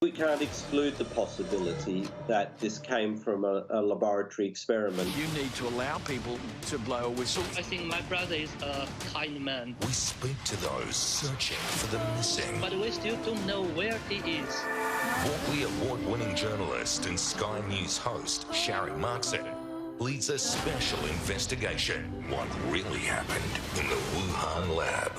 We can't exclude the possibility that this came from a laboratory experiment. You need to allow people to blow a whistle. I think my brother is a kind man. We speak to those searching for the missing. But we still don't know where he is. Walkley award-winning journalist and Sky News host Shari Markson leads a special investigation. What really happened in the Wuhan lab?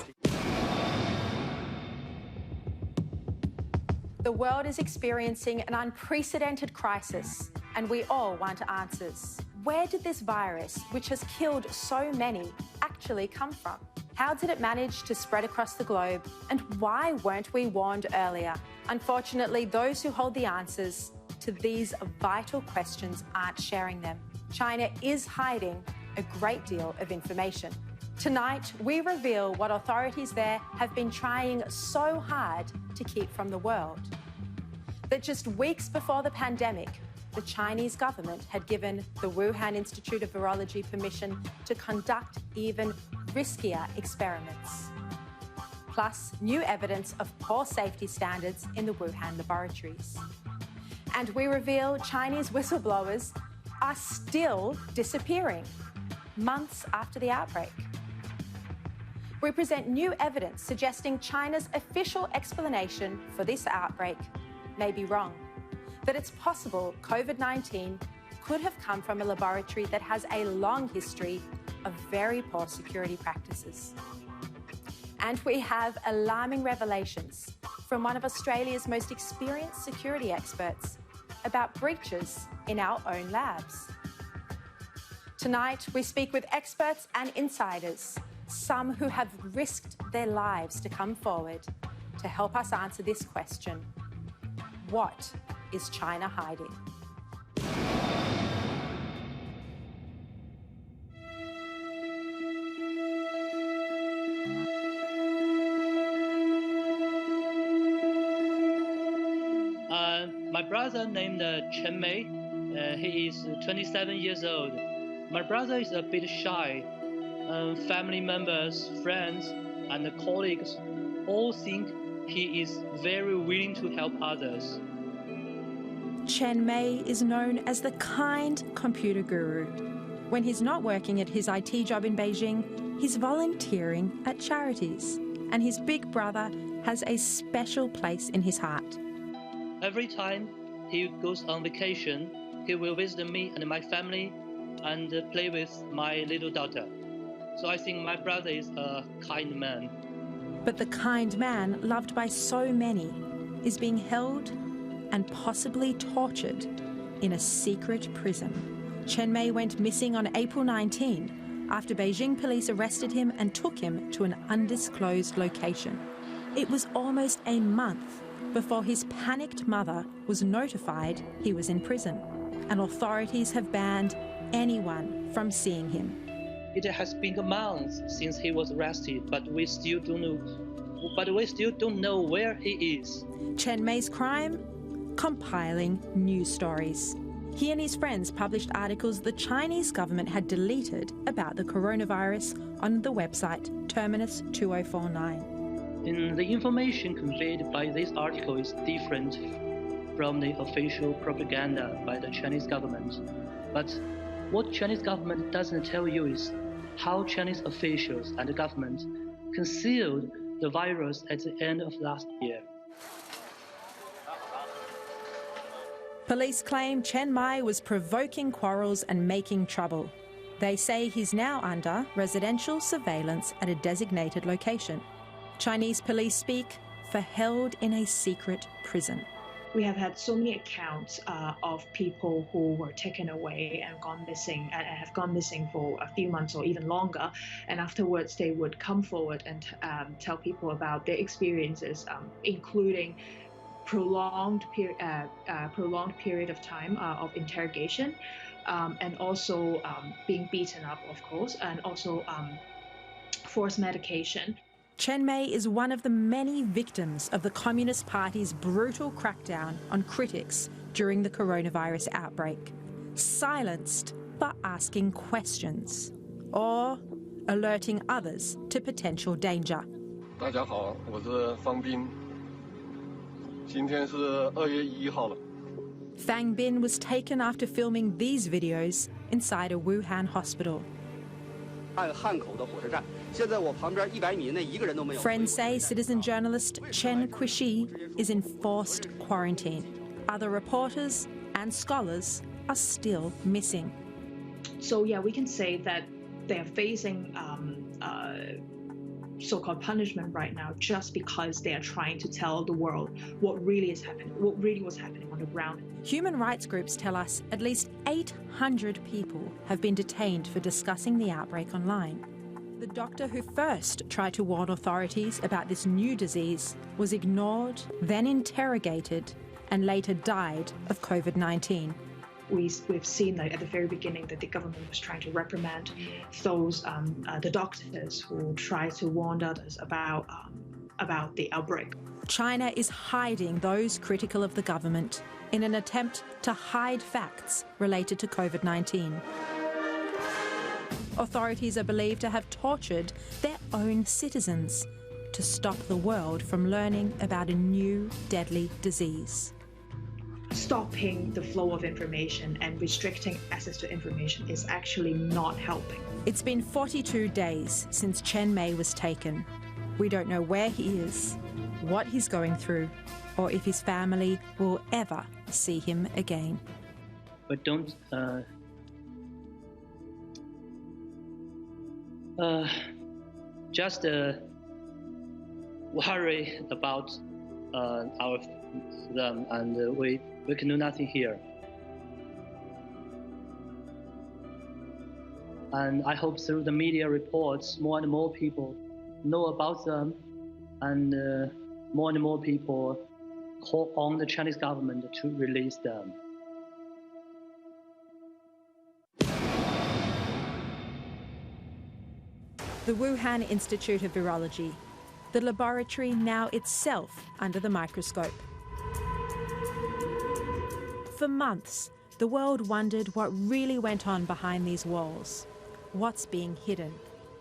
The world is experiencing an unprecedented crisis, and we all want answers. Where did this virus, which has killed so many, actually come from? How did it manage to spread across the globe, and why weren't we warned earlier? Unfortunately, those who hold the answers to these vital questions aren't sharing them. China is hiding a great deal of information. Tonight, we reveal what authorities there have been trying so hard to keep from the world. That just weeks before the pandemic, the Chinese government had given the Wuhan Institute of Virology permission to conduct even riskier experiments. Plus, new evidence of poor safety standards in the Wuhan laboratories. And we reveal Chinese whistleblowers are still disappearing, months after the outbreak. We present new evidence suggesting China's official explanation for this outbreak may be wrong, that it's possible COVID-19 could have come from a laboratory that has a long history of very poor security practices. And we have alarming revelations from one of Australia's most experienced security experts about breaches in our own labs. Tonight, we speak with experts and insiders, some who have risked their lives to come forward to help us answer this question. What is China hiding? My brother named Chen Men. He is 27 years old. My brother is a bit shy. Family members, friends, and colleagues all think he is very willing to help others. Chen Men is known as the kind computer guru. When he's not working at his IT job in Beijing, he's volunteering at charities. And his big brother has a special place in his heart. Every time he goes on vacation, he will visit me and my family and play with my little daughter. So I think my brother is a kind man. But the kind man, loved by so many, is being held and possibly tortured in a secret prison. Chen Men went missing on April 19 after Beijing police arrested him and took him to an undisclosed location. It was almost a month before his panicked mother was notified he was in prison, and authorities have banned anyone from seeing him. It has been months since he was arrested, but we still don't know where he is. Chen Men's crime? Compiling news stories. He and his friends published articles the Chinese government had deleted about the coronavirus on the website Terminus 2049. The information conveyed by this article is different from the official propaganda by the Chinese government. But what Chinese government doesn't tell you is how Chinese officials and the government concealed the virus at the end of last year. Police claim Chen Men was provoking quarrels and making trouble. They say he's now under residential surveillance at a designated location. Chinese police speak for held in a secret prison. We have had so many accounts of people who were taken away and gone missing and have gone missing for a few months or even longer. And afterwards, they would come forward and tell people about their experiences, including prolonged period of time of interrogation, and also being beaten up, of course, and also forced medication. Chen Men is one of the many victims of the Communist Party's brutal crackdown on critics during the coronavirus outbreak. Silenced but asking questions, or alerting others to potential danger. 大家好，我是方斌。今天是2月1号了。 Fang Bin was taken after filming these videos inside a Wuhan hospital. Friends say citizen journalist Chen Men is in forced quarantine. Other reporters and scholars are still missing. So yeah, we can say that they are facing so-called punishment right now just because they are trying to tell the world what really is happening, what really was happening on the ground. Human rights groups tell us at least 800 people have been detained for discussing the outbreak online. The doctor who first tried to warn authorities about this new disease was ignored, then interrogated, and later died of COVID-19. We've seen at the very beginning that the government was trying to reprimand those the doctors who tried to warn others about the outbreak. China is hiding those critical of the government in an attempt to hide facts related to COVID-19. Authorities are believed to have tortured their own citizens to stop the world from learning about a new deadly disease. Stopping the flow of information and restricting access to information is actually not helping. It's been 42 days since Chen Men was taken. We don't know where he is, what he's going through, or if his family will ever see him again. But don't just worry about them, and we can do nothing here. And I hope through the media reports, more and more people know about them, and more people call on the Chinese government to release them. The Wuhan Institute of Virology, the laboratory now itself under the microscope. For months, the world wondered what really went on behind these walls. What's being hidden?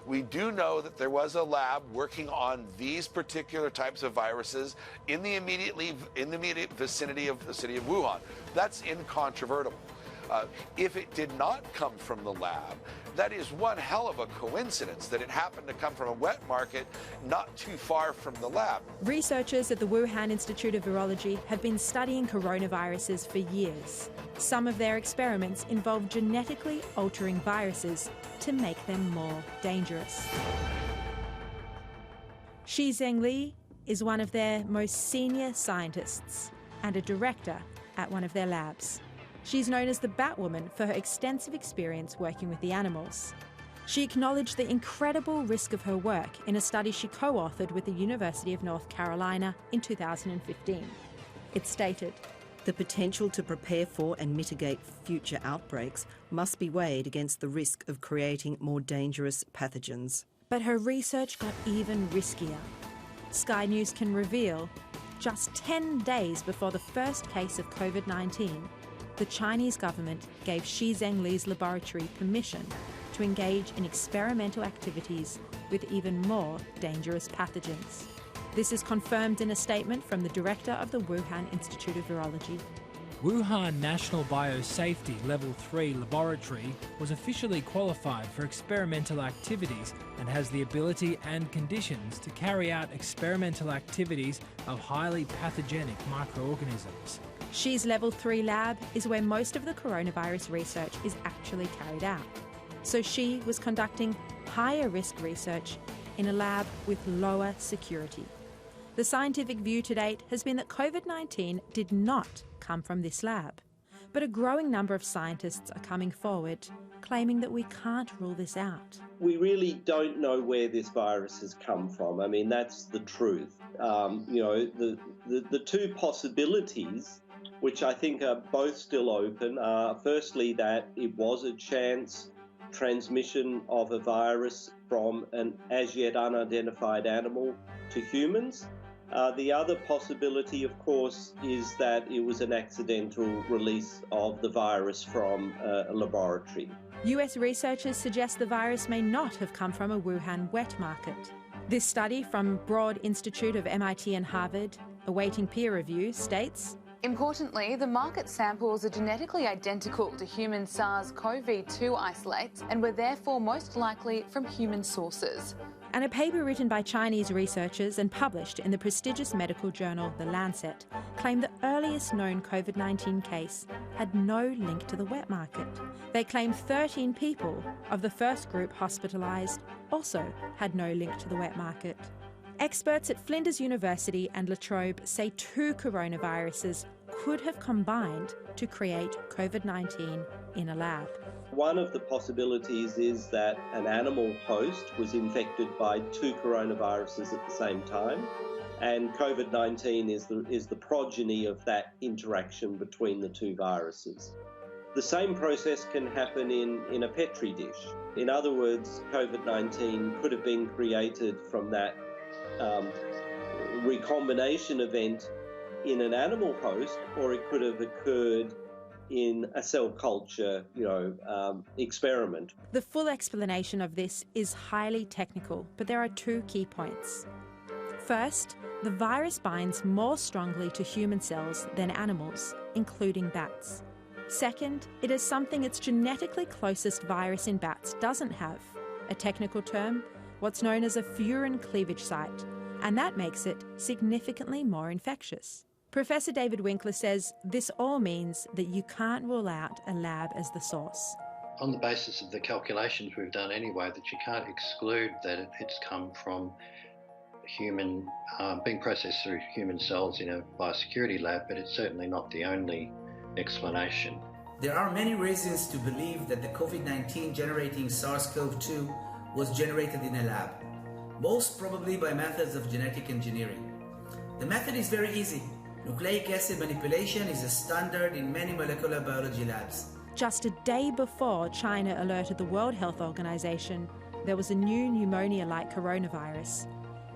We do know that there was a lab working on these particular types of viruses in the immediate vicinity of the city of Wuhan. That's incontrovertible. If it did not come from the lab, that is one hell of a coincidence that it happened to come from a wet market not too far from the lab. Researchers at the Wuhan Institute of Virology have been studying coronaviruses for years. Some of their experiments involve genetically altering viruses to make them more dangerous. Shizheng is one of their most senior scientists and a director at one of their labs. She's known as the Batwoman for her extensive experience working with the animals. She acknowledged the incredible risk of her work in a study she co-authored with the University of North Carolina in 2015. It stated, "The potential to prepare for and mitigate future outbreaks must be weighed against the risk of creating more dangerous pathogens." But her research got even riskier. Sky News can reveal, just 10 days before the first case of COVID-19, the Chinese government gave Shizheng laboratory permission to engage in experimental activities with even more dangerous pathogens. This is confirmed in a statement from the director of the Wuhan Institute of Virology. Wuhan National Biosafety Level 3 laboratory was officially qualified for experimental activities and has the ability and conditions to carry out experimental activities of highly pathogenic microorganisms. Xi's Level 3 lab is where most of the coronavirus research is actually carried out. So Xi was conducting higher risk research in a lab with lower security. The scientific view to date has been that COVID-19 did not come from this lab. But a growing number of scientists are coming forward, claiming that we can't rule this out. We really don't know where this virus has come from. I mean, that's the truth. The two possibilities, which I think are both still open, are firstly that it was a chance transmission of a virus from an as yet unidentified animal to humans. The other possibility, of course, is that it was an accidental release of the virus from a laboratory. US researchers suggest the virus may not have come from a Wuhan wet market. This study from Broad Institute of MIT and Harvard awaiting peer review, states, Importantly, the market samples are genetically identical to human SARS-CoV-2 isolates and were therefore most likely from human sources. And a paper written by Chinese researchers and published in the prestigious medical journal The Lancet claimed the earliest known COVID-19 case had no link to the wet market. They claim 13 people of the first group hospitalised also had no link to the wet market. Experts at Flinders University and La Trobe say 2 coronaviruses could have combined to create COVID-19 in a lab. One of the possibilities is that an animal host was infected by 2 coronaviruses at the same time, and COVID-19 is the progeny of that interaction between the 2 viruses. The same process can happen in a Petri dish. In other words, COVID-19 could have been created from that recombination event in an animal host, or it could have occurred in a cell culture, experiment. The full explanation of this is highly technical, but there are 2 key points. First, the virus binds more strongly to human cells than animals, including bats. Second, it is something its genetically closest virus in bats doesn't have, a technical term, what's known as a furin cleavage site, and that makes it significantly more infectious. Professor David Winkler says this all means that you can't rule out a lab as the source. On the basis of the calculations we've done anyway, that you can't exclude that it's come from human, being processed through human cells in a biosecurity lab, but it's certainly not the only explanation. There are many reasons to believe that the COVID-19 generating SARS-CoV-2 was generated in a lab, most probably by methods of genetic engineering. The method is very easy. Nucleic acid manipulation is a standard in many molecular biology labs. Just a day before China alerted the World Health Organization there was a new pneumonia-like coronavirus,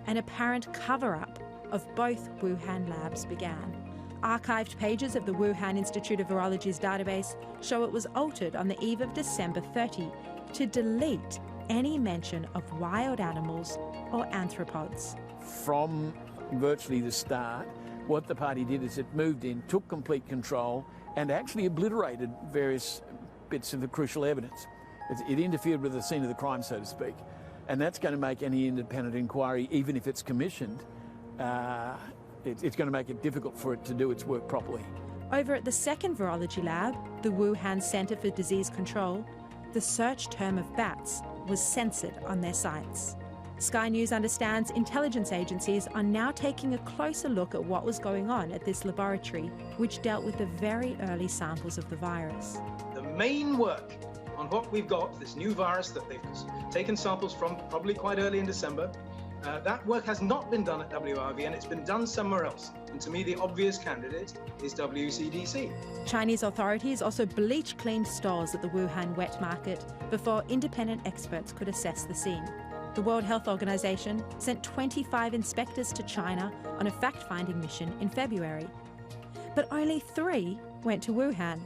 an apparent cover-up of both Wuhan labs began. Archived pages of the Wuhan Institute of Virology's database show it was altered on the eve of December 30 to delete any mention of wild animals or arthropods. From virtually the start, what the party did is it moved in, took complete control, and actually obliterated various bits of the crucial evidence. It interfered with the scene of the crime, so to speak. And that's going to make any independent inquiry, even if it's commissioned, it's going to make it difficult for it to do its work properly. Over at the second virology lab, the Wuhan Center for Disease Control, the search term of bats was censored on their sites. Sky News understands intelligence agencies are now taking a closer look at what was going on at this laboratory, which dealt with the very early samples of the virus. The main work on what we've got, this new virus that they've taken samples from probably quite early in December, that work has not been done at WRV and it's been done somewhere else. And to me, the obvious candidate is WCDC. Chinese authorities also bleach-cleaned stores at the Wuhan wet market before independent experts could assess the scene. The World Health Organization sent 25 inspectors to China on a fact-finding mission in February. But only 3 went to Wuhan,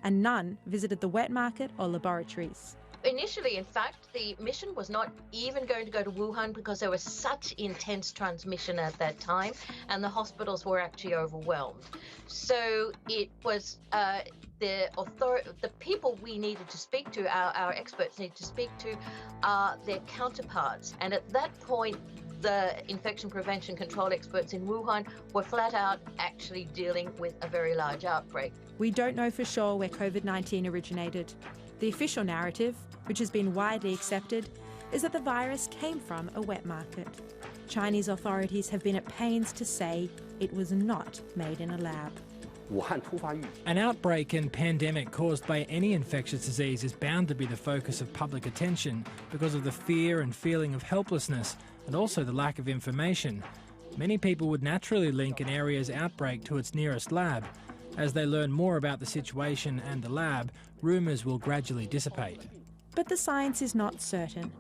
and none visited the wet market or laboratories. Initially, in fact, the mission was not even going to go to Wuhan because there was such intense transmission at that time, and the hospitals were actually overwhelmed. So it was the people we needed to speak to, our experts needed to speak to, are their counterparts. And at that point, the infection prevention control experts in Wuhan were flat out actually dealing with a very large outbreak. We don't know for sure where COVID-19 originated. The official narrative, which has been widely accepted, is that the virus came from a wet market. Chinese authorities have been at pains to say it was not made in a lab. An outbreak and pandemic caused by any infectious disease is bound to be the focus of public attention because of the fear and feeling of helplessness and also the lack of information. Many people would naturally link an area's outbreak to its nearest lab. As they learn more about the situation and the lab, rumours will gradually dissipate. But the science is not certain.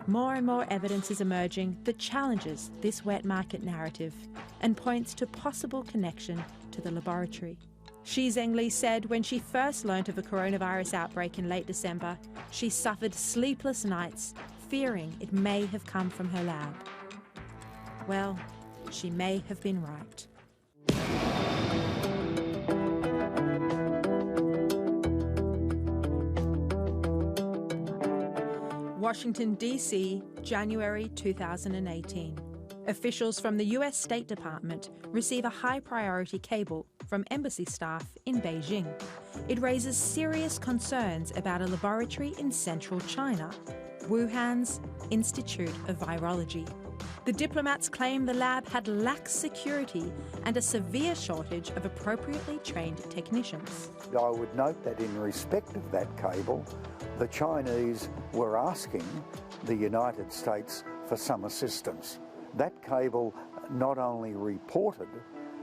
More and more evidence is emerging that challenges this wet market narrative and points to possible connection to the laboratory. Xi Zhengli said when she first learnt of a coronavirus outbreak in late December, she suffered sleepless nights, fearing it may have come from her lab. Well, she may have been right. Washington, D.C., January 2018. Officials from the US State Department receive a high-priority cable from embassy staff in Beijing. It raises serious concerns about a laboratory in central China, Wuhan's Institute of Virology. The diplomats claim the lab had lax security and a severe shortage of appropriately trained technicians. I would note that in respect of that cable, the Chinese were asking the United States for some assistance. That cable not only reported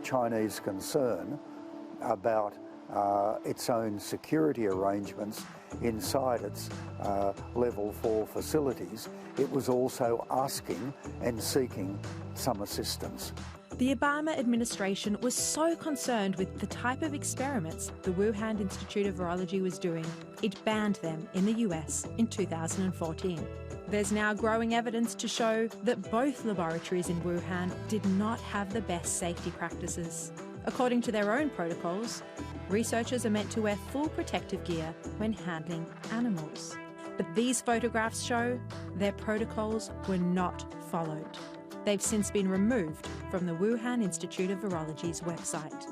Chinese concern about its own security arrangements inside its level 4 facilities, it was also asking and seeking some assistance. The Obama administration was so concerned with the type of experiments the Wuhan Institute of Virology was doing, it banned them in the US in 2014. There's now growing evidence to show that both laboratories in Wuhan did not have the best safety practices. According to their own protocols, researchers are meant to wear full protective gear when handling animals. But these photographs show their protocols were not followed. They've since been removed from the Wuhan Institute of Virology's website.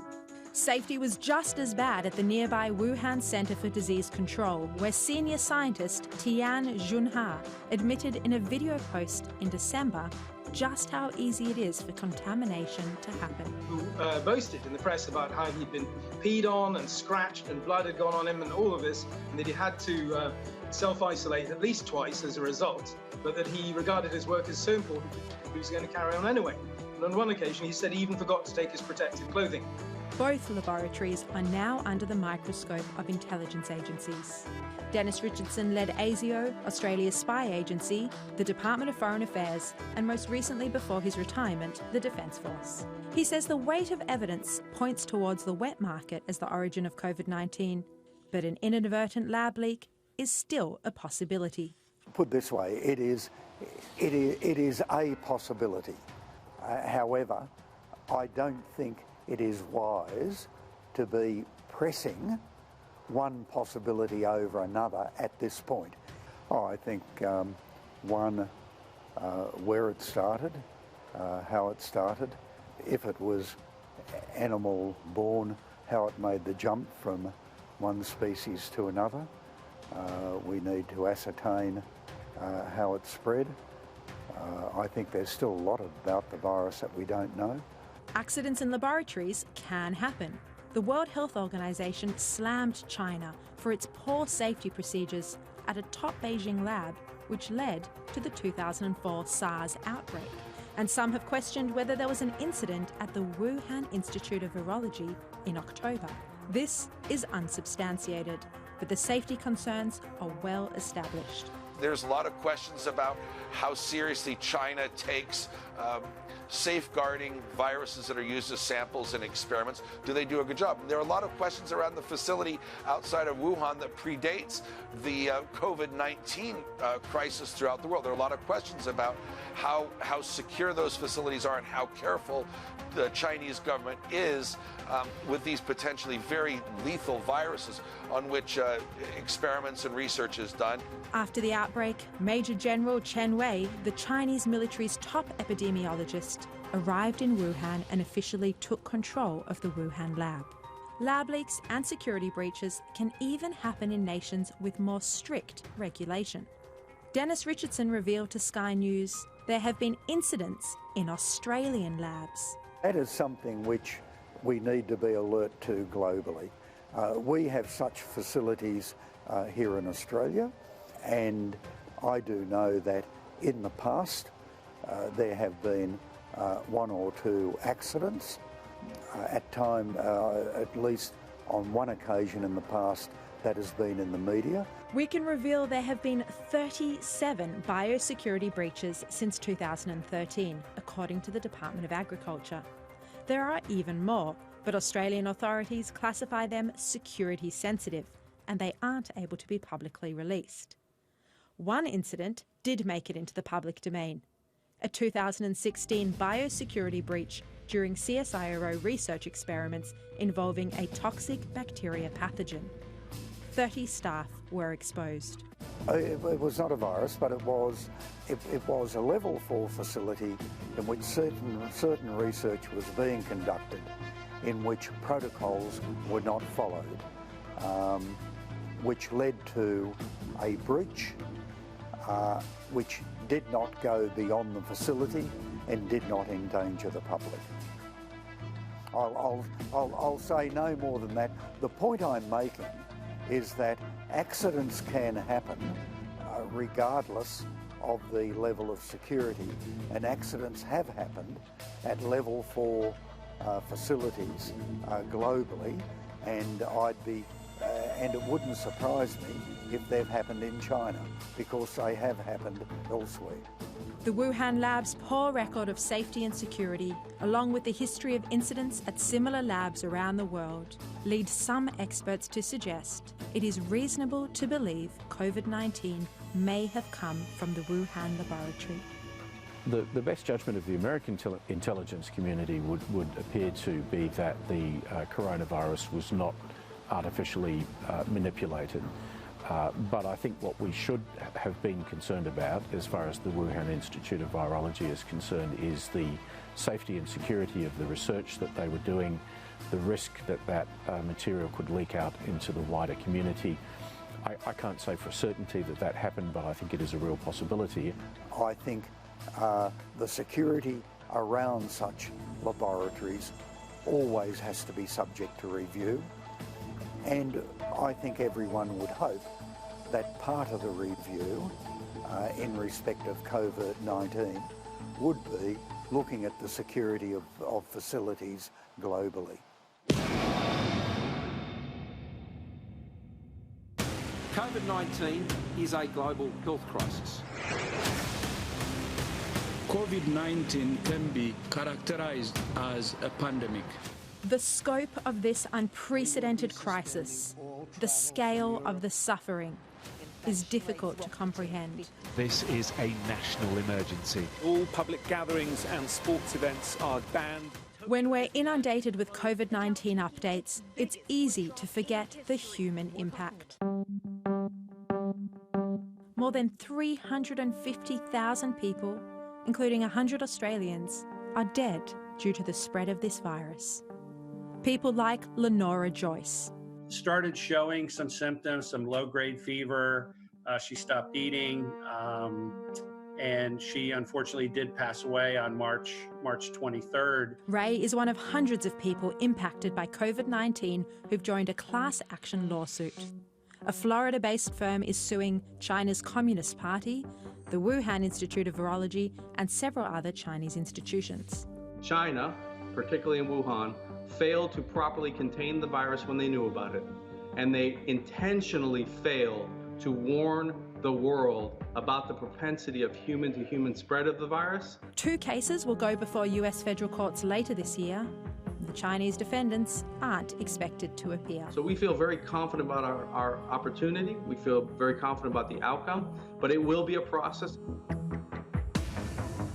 Safety was just as bad at the nearby Wuhan Center for Disease Control, where senior scientist Tian Junha admitted in a video post in December just how easy it is for contamination to happen. Who boasted in the press about how he'd been peed on and scratched and blood had gone on him and all of this, and that he had to self-isolate at least twice as a result, but that he regarded his work as so important that he was going to carry on anyway. And on one occasion he said he even forgot to take his protective clothing. Both laboratories are now under the microscope of intelligence agencies. Dennis Richardson led ASIO, Australia's spy agency, the Department of Foreign Affairs, and most recently before his retirement, the Defence Force. He says the weight of evidence points towards the wet market as the origin of COVID-19, but an inadvertent lab leak is still a possibility. Put this way, it is a possibility. However, I don't think it is wise to be pressing one possibility over another at this point. I think where it started, how it started, if it was animal born, how it made the jump from one species to another. We need to ascertain how it spread. I think there's still a lot about the virus that we don't know. Accidents in laboratories can happen. The World Health Organization slammed China for its poor safety procedures at a top Beijing lab, which led to the 2004 SARS outbreak. And some have questioned whether there was an incident at the Wuhan Institute of Virology in October. This is unsubstantiated, but the safety concerns are well established. There's a lot of questions about how seriously China takes safeguarding viruses that are used as samples in experiments. Do they do a good job? There are a lot of questions around the facility outside of Wuhan that predates the COVID-19 crisis throughout the world. There are a lot of questions about how secure those facilities are and how careful the Chinese government is with these potentially very lethal viruses on which experiments and research is done. After the outbreak, Major General Chen Men, the Chinese military's top epidemiologist, arrived in Wuhan and officially took control of the Wuhan lab. Lab leaks and security breaches can even happen in nations with more strict regulation. Dennis Richardson revealed to Sky News there have been incidents in Australian labs. That is something which we need to be alert to globally. We have such facilities here in Australia, and I do know that in the past there have been one or two accidents. At least on one occasion in the past, that has been in the media. We can reveal there have been 37 biosecurity breaches since 2013, according to the Department of Agriculture. There are even more, but Australian authorities classify them security sensitive, and they aren't able to be publicly released. One incident did make it into the public domain. A 2016 biosecurity breach during CSIRO research experiments involving a toxic bacteria pathogen. 30 staff were exposed. It was not a virus, but it was a level 4 facility in which certain research was being conducted, in which protocols were not followed, which led to a breach, which did not go beyond the facility and did not endanger the public. I'll say no more than that. The point I'm making is that accidents can happen regardless of the level of security, and accidents have happened at level 4 facilities globally, and and it wouldn't surprise me if they've happened in China, because they have happened elsewhere. The Wuhan lab's poor record of safety and security, along with the history of incidents at similar labs around the world, lead some experts to suggest it is reasonable to believe COVID-19 may have come from the Wuhan laboratory. The best judgment of the American intelligence community would appear to be that the coronavirus was not artificially manipulated. But I think what we should have been concerned about, as far as the Wuhan Institute of Virology is concerned, is the safety and security of the research that they were doing, the risk that material could leak out into the wider community. I can't say for certainty that happened, but I think it is a real possibility. I think the security around such laboratories always has to be subject to review, and I think everyone would hope that part of the review in respect of COVID-19 would be looking at the security of facilities globally. COVID-19 is a global health crisis. COVID-19 can be characterized as a pandemic. The scope of this unprecedented crisis, the scale of the suffering, is difficult to comprehend. This is a national emergency. All public gatherings and sports events are banned. When we're inundated with COVID-19 updates, it's easy to forget the human impact. More than 350,000 people, including 100 Australians, are dead due to the spread of this virus. People like Lenora Joyce. Started showing some symptoms, some low-grade fever. She stopped eating, and she unfortunately did pass away on March 23rd. Ray is one of hundreds of people impacted by COVID-19 who've joined a class action lawsuit. A Florida-based firm is suing China's Communist Party, the Wuhan Institute of Virology, and several other Chinese institutions. China, particularly in Wuhan, failed to properly contain the virus when they knew about it, and they intentionally failed to warn the world about the propensity of human-to-human spread of the virus. 2 cases will go before US federal courts later this year. The Chinese defendants aren't expected to appear. So we feel very confident about our opportunity. We feel very confident about the outcome, but it will be a process.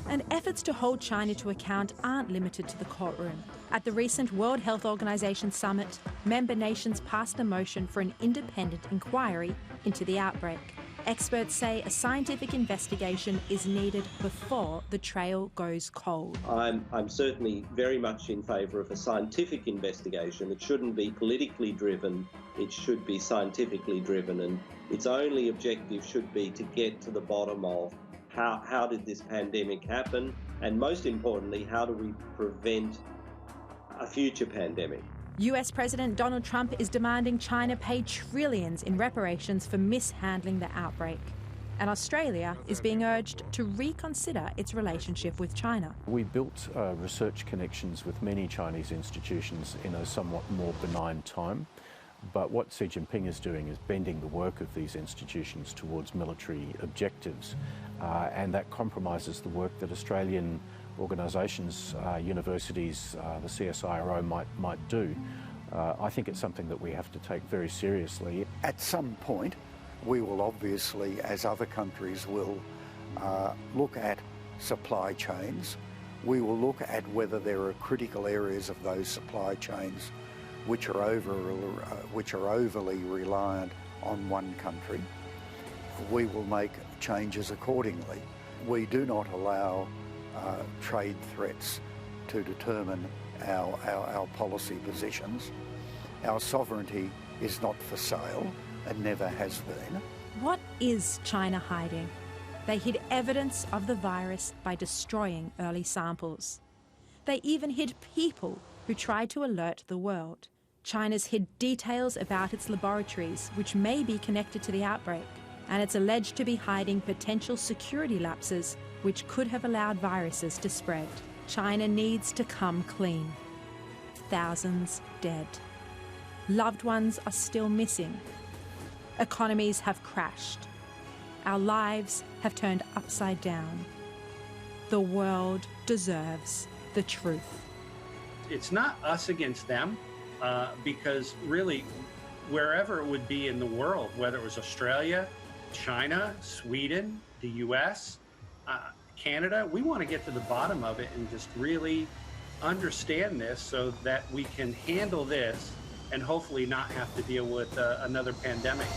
And efforts to hold China to account aren't limited to the courtroom. At the recent World Health Organization summit, member nations passed a motion for an independent inquiry into the outbreak. Experts say a scientific investigation is needed before the trail goes cold. I'm certainly very much in favour of a scientific investigation. It shouldn't be politically driven, it should be scientifically driven, and its only objective should be to get to the bottom of how did this pandemic happen, and most importantly, how do we prevent a future pandemic. US President Donald Trump is demanding China pay trillions in reparations for mishandling the outbreak. And Australia is being urged to reconsider its relationship with China. We built research connections with many Chinese institutions in a somewhat more benign time. But what Xi Jinping is doing is bending the work of these institutions towards military objectives. And that compromises the work that Australian organisations, universities, the CSIRO might do. I think it's something that we have to take very seriously. At some point, we will obviously, as other countries will, look at supply chains. We will look at whether there are critical areas of those supply chains which are overly reliant on one country, we will make changes accordingly. We do not allow trade threats to determine our policy positions. Our sovereignty is not for sale and never has been. What is China hiding? They hid evidence of the virus by destroying early samples. They even hid people who tried to alert the world. China's hid details about its laboratories, which may be connected to the outbreak, and it's alleged to be hiding potential security lapses which could have allowed viruses to spread. China needs to come clean. Thousands dead. Loved ones are still missing. Economies have crashed. Our lives have turned upside down. The world deserves the truth. It's not us against them, because really, wherever it would be in the world, whether it was Australia, China, Sweden, the US, Canada, we want to get to the bottom of it and just really understand this so that we can handle this and hopefully not have to deal with another pandemic.